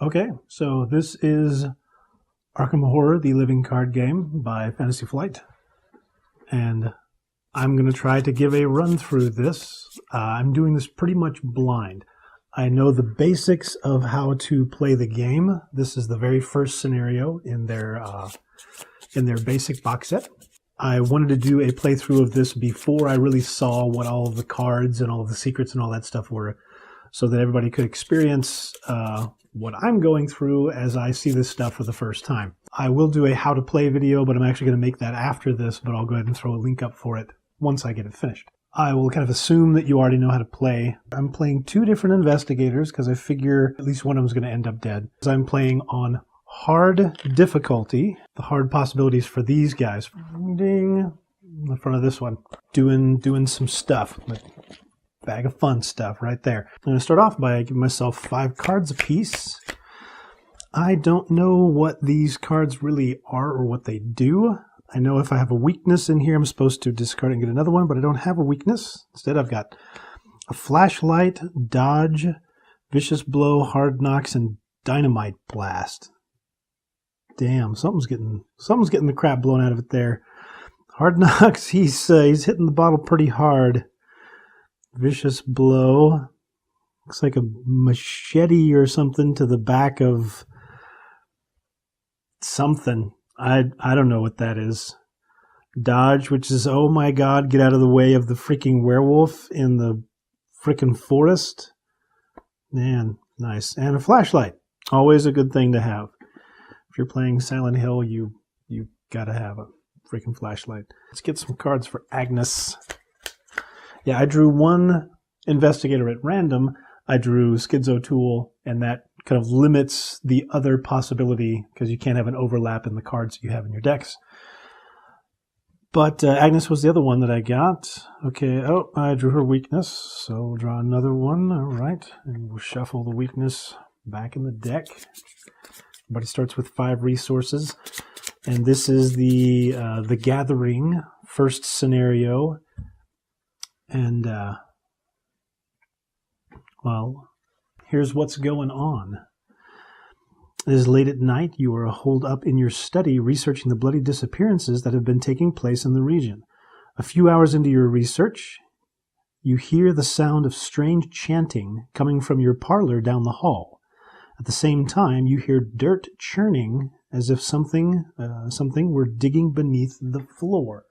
Okay, so this is Arkham Horror, the living card game by Fantasy Flight. And I'm going to try to give a run through this. I'm doing this pretty much blind. I know the basics of how to play the game. This is the very first scenario in their basic box set. I wanted to do a playthrough of this before I really saw what all of the cards and all of the secrets and all that stuff were, so that everybody could experience what I'm going through as I see this stuff for the first time. I will do a how to play video, but I'm actually going to make that after this, but I'll go ahead and throw a link up for it once I get it finished. I will kind of assume that you already know how to play. I'm playing two different investigators because I figure at least one of them is going to end up dead. I'm playing on hard difficulty. The hard possibilities for these guys. Ding. In the front of this one. Doing some stuff. Bag of fun stuff right there. I'm going to start off by giving myself 5 cards apiece. I don't know what these cards really are or what they do. I know if I have a weakness in here, I'm supposed to discard and get another one, but I don't have a weakness. Instead, I've got a flashlight, dodge, vicious blow, hard knocks, and dynamite blast. Damn, something's getting the crap blown out of it there. Hard knocks, he's hitting the bottle pretty hard. Vicious blow. Looks like a machete or something to the back of something. I don't know what that is. Dodge, which is, oh my god, get out of the way of the freaking werewolf in the freaking forest. Man, nice. And a flashlight. Always a good thing to have. If you're playing Silent Hill, you gotta have a freaking flashlight. Let's get some cards for Agnes. Yeah, I drew one investigator at random. I drew Skid's O'Toole, and that kind of limits the other possibility because you can't have an overlap in the cards you have in your decks. But Agnes was the other one that I got. Okay, oh, I drew her weakness, so we'll draw another one. All right, and we'll shuffle the weakness back in the deck. Everybody starts with 5 resources, and this is the Gathering first scenario. And, well, here's what's going on. It is late at night. You are holed up in your study researching the bloody disappearances that have been taking place in the region. A few hours into your research, you hear the sound of strange chanting coming from your parlor down the hall. At the same time, you hear dirt churning as if something were digging beneath the floor.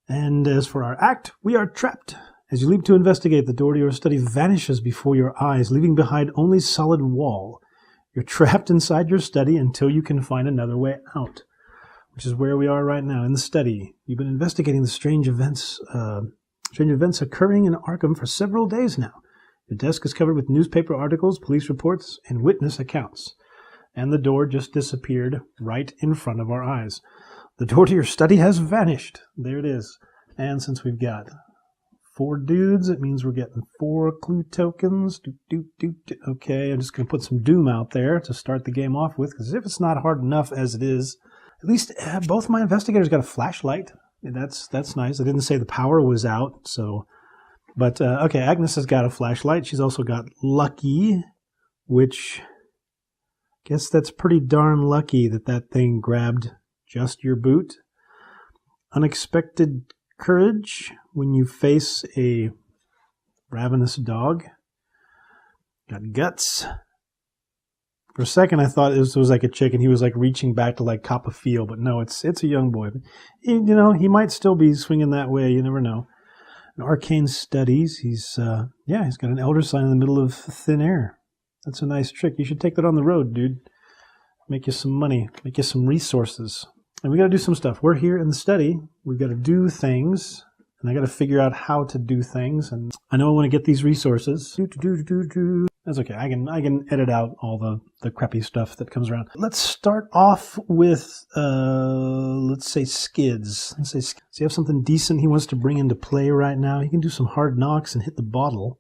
And as for our act, we are trapped. As you leap to investigate, the door to your study vanishes before your eyes, leaving behind only solid wall. You're trapped inside your study until you can find another way out, which is where we are right now, in the study. You've been investigating the strange events occurring in Arkham for several days now. Your desk is covered with newspaper articles, police reports, and witness accounts. And the door just disappeared right in front of our eyes. The door to your study has vanished. There it is. And since we've got 4 dudes, it means we're getting 4 clue tokens. Okay, I'm just going to put some doom out there to start the game off with, because if it's not hard enough as it is, at least both my investigators got a flashlight. That's nice. I didn't say the power was out, so... But, okay, Agnes has got a flashlight. She's also got Lucky, which... I guess that's pretty darn lucky that thing grabbed just your boot. Unexpected courage when you face a ravenous dog. Got guts. For a second I thought this was like a chicken. He was like reaching back to like cop a feel, but no, it's a young boy. You know, he might still be swinging that way. You never know. An arcane studies. He's got an elder sign in the middle of thin air. That's a nice trick. You should take that on the road, dude. Make you some money. Make you some resources. And we got to do some stuff. We're here in the study. We've got to do things. And I got to figure out how to do things. And I know I want to get these resources. That's okay. I can edit out all the crappy stuff that comes around. Let's start off with, let's say Skids. So you have something decent he wants to bring into play right now. He can do some hard knocks and hit the bottle.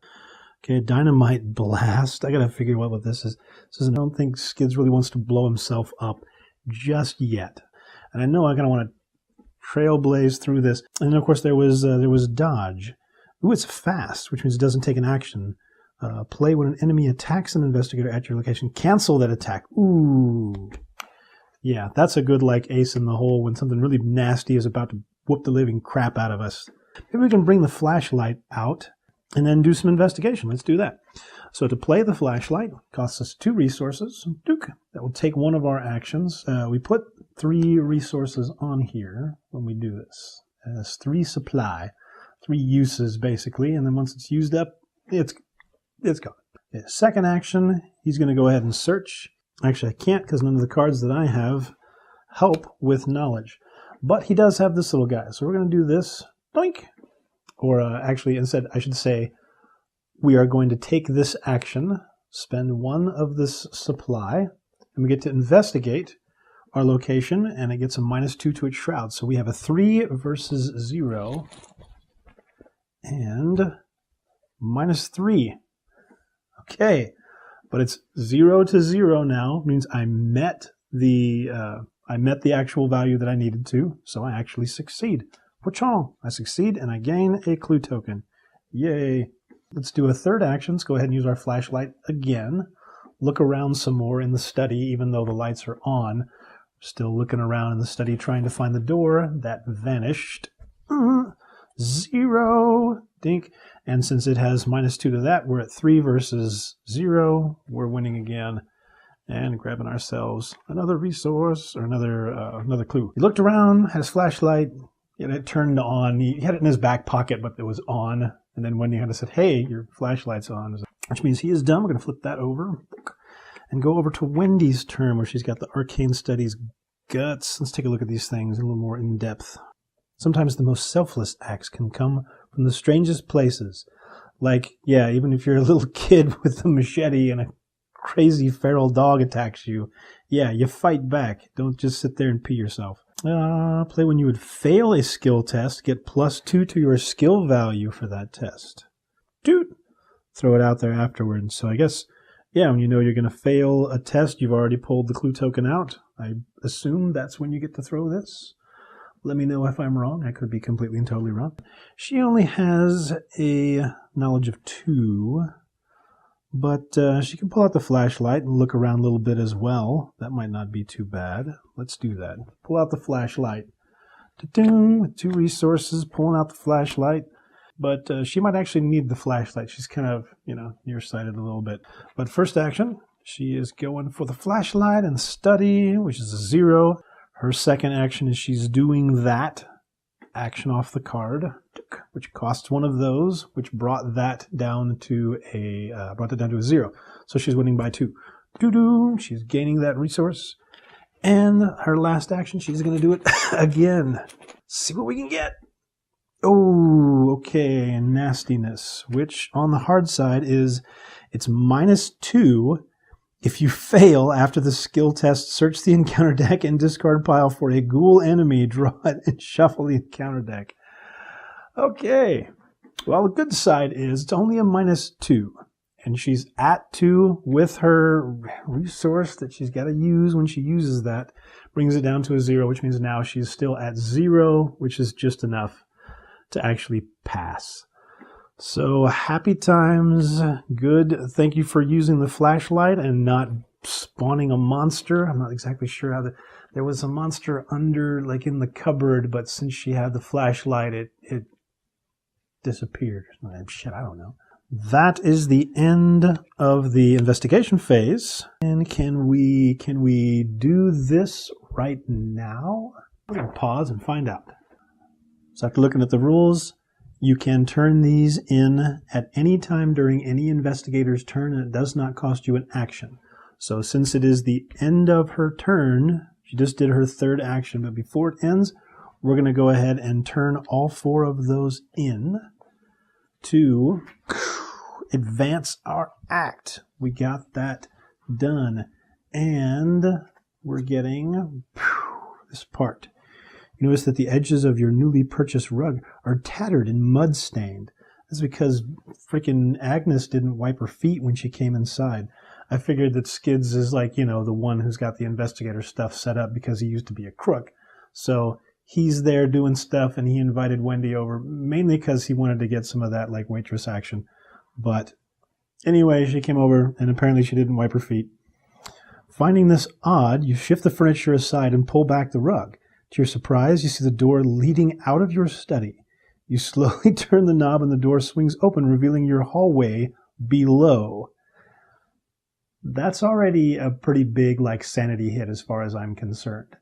Okay, dynamite blast. I got to figure out what this is. I don't think Skids really wants to blow himself up just yet. And I know I kind of want to trailblaze through this. And then, of course, there was dodge. Ooh, it's fast, which means it doesn't take an action. Play when an enemy attacks an investigator at your location. Cancel that attack. Ooh. Yeah, that's a good like ace in the hole when something really nasty is about to whoop the living crap out of us. Maybe we can bring the flashlight out and then do some investigation. Let's do that. So to play the flashlight costs us 2 resources. Duke. That will take one of our actions. We put 3 resources on here when we do this. It's 3 supply, 3 uses basically, and then once it's used up, it's gone. Okay, second action, he's going to go ahead and search. Actually, I can't because none of the cards that I have help with knowledge. But he does have this little guy, so we're going to do this. Doink! Or actually, instead, I should say, we are going to take this action, spend 1 of this supply, and we get to investigate our location, and it gets a -2 to its shroud. So we have a 3 versus 0, and -3. Okay, but it's 0 to 0 now. It means I met the actual value that I needed to, so I actually succeed. Wachong! I succeed, and I gain a clue token. Yay! Let's do a third action. Let's go ahead and use our flashlight again. Look around some more in the study, even though the lights are on. Still looking around in the study, trying to find the door. That vanished. 0. Dink. And since it has -2 to that, we're at 3 versus 0. We're winning again. And grabbing ourselves another resource, or another clue. He looked around, had his flashlight, and it turned on. He had it in his back pocket, but it was on. And then Wendy kind of said, hey, your flashlight's on. Which means he is done. We're going to flip that over and go over to Wendy's turn, where she's got the Arcane Studies guts. Let's take a look at these things a little more in depth. Sometimes the most selfless acts can come from the strangest places. Like, yeah, even if you're a little kid with a machete and a crazy feral dog attacks you, yeah, you fight back. Don't just sit there and pee yourself. Play when you would fail a skill test, get +2 to your skill value for that test. Dude! Throw it out there afterwards. So I guess, yeah, when you know you're going to fail a test, you've already pulled the clue token out. I assume that's when you get to throw this. Let me know if I'm wrong. I could be completely and totally wrong. She only has a knowledge of 2, but she can pull out the flashlight and look around a little bit as well. That might not be too bad. Let's do that. Pull out the flashlight. With 2 resources, pulling out the flashlight. But she might actually need the flashlight. She's kind of, nearsighted a little bit. But first action, she is going for the flashlight and study, which is a 0. Her second action is she's doing that action off the card, which costs 1 of those, which brought that down to a 0. So she's winning by 2. She's gaining that resource. And her last action, she's going to do it again. See what we can get. Oh, okay, nastiness, which on the hard side is it's -2. If you fail after the skill test, search the encounter deck and discard pile for a ghoul enemy, draw it, and shuffle the encounter deck. Okay, well, the good side is it's only a -2, and she's at 2 with her resource that she's got to use when she uses that, brings it down to a 0, which means now she's still at 0, which is just enough to actually pass. So happy times, good. Thank you for using the flashlight and not spawning a monster. I'm not exactly sure how there was a monster under, like in the cupboard, but since she had the flashlight, it disappeared. Shit, I don't know. That is the end of the investigation phase. And can we do this right now? We're gonna pause and find out. So after looking at the rules, you can turn these in at any time during any investigator's turn, and it does not cost you an action. So since it is the end of her turn, she just did her third action, but before it ends, we're going to go ahead and turn all 4 of those in to advance our act. We got that done. And we're getting this part. You notice that the edges of your newly purchased rug are tattered and mud-stained. That's because freaking Agnes didn't wipe her feet when she came inside. I figured that Skids is like, the one who's got the investigator stuff set up because he used to be a crook. So he's there doing stuff, and he invited Wendy over, mainly because he wanted to get some of that, like, waitress action. But Anyway, she came over, and apparently she didn't wipe her feet. Finding this odd, you shift the furniture aside and pull back the rug. To your surprise, you see the door leading out of your study. You slowly turn the knob and the door swings open, revealing your hallway below. That's already a pretty big, sanity hit as far as I'm concerned.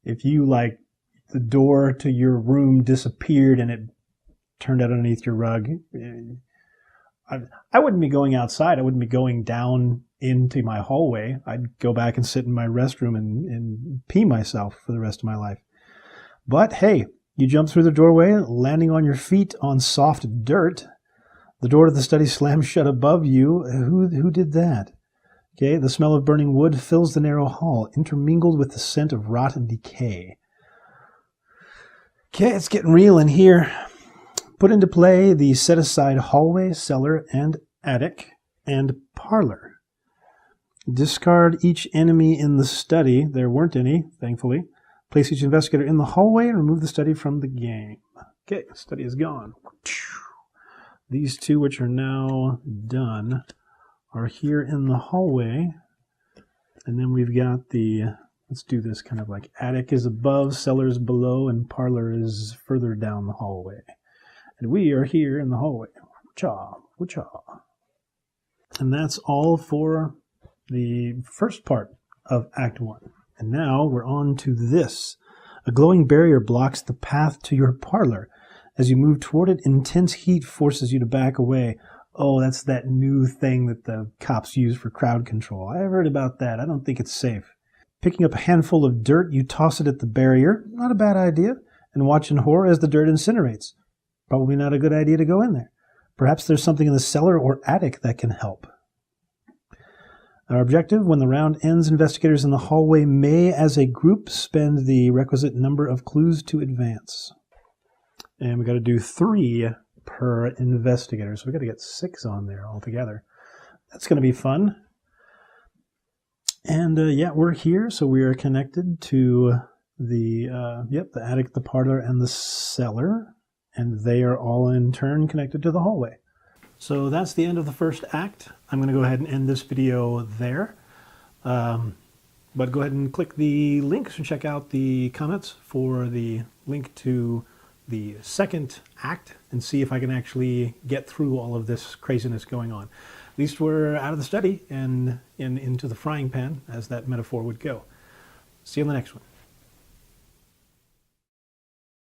If you, the door to your room disappeared and it turned out underneath your rug, I wouldn't be going outside. I wouldn't be going down into my hallway. I'd go back and sit in my restroom and pee myself for the rest of my life. But hey, you jump through the doorway, landing on your feet on soft dirt. The door to the study slams shut above you. Who did that? Okay, the smell of burning wood fills the narrow hall, intermingled with the scent of rot and decay. Okay, it's getting real in here. Put into play the set-aside hallway, cellar, and attic, and parlor. Discard each enemy in the study. There weren't any, thankfully. Place each investigator in the hallway and remove the study from the game. Okay, study is gone. These two, which are now done, are here in the hallway. And then we've got the, let's do this kind of attic is above, cellar is below, and parlor is further down the hallway. And we are here in the hallway. Cha, cha. And that's all for the first part of Act 1. And now we're on to this. A glowing barrier blocks the path to your parlor. As you move toward it, intense heat forces you to back away. Oh, that's that new thing that the cops use for crowd control. I've heard about that. I don't think it's safe. Picking up a handful of dirt, you toss it at the barrier. Not a bad idea. And watch in horror as the dirt incinerates. Probably not a good idea to go in there. Perhaps there's something in the cellar or attic that can help. Our objective, when the round ends, investigators in the hallway may, as a group, spend the requisite number of clues to advance. And we got to do 3 per investigator, so we got to get 6 on there altogether. That's going to be fun. And yeah, we're here, so we are connected to the attic, the parlor, and the cellar. And they are all in turn connected to the hallway. So that's the end of the first act. I'm going to go ahead and end this video there. But go ahead and click the links and check out the comments for the link to the second act and see if I can actually get through all of this craziness going on. At least we're out of the study and into the frying pan, as that metaphor would go. See you in the next one.